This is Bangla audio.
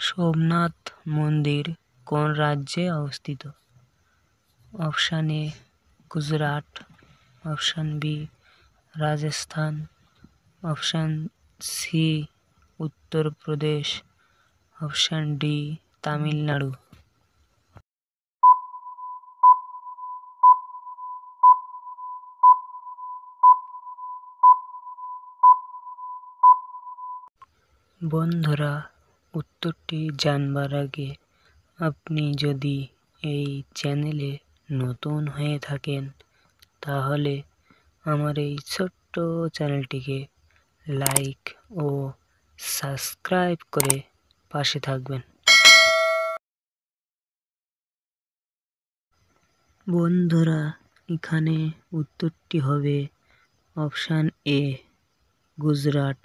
সোমনাথ মন্দির কোন রাজ্যে অবস্থিত? Option A Gujarat, option B Rajasthan, option C Uttar Pradesh, option D Tamil Nadu. বন্ধুরা, উত্তরটি জানবার আগে আপনি যদি এই চ্যানেলে নতুন হয়ে থাকেন তাহলে আমার এই ছোট্ট চ্যানেলটিকে লাইক ও সাবস্ক্রাইব করে পাশে থাকবেন। বন্ধুরা, এখানে উত্তরটি হবে অপশান এ গুজরাট।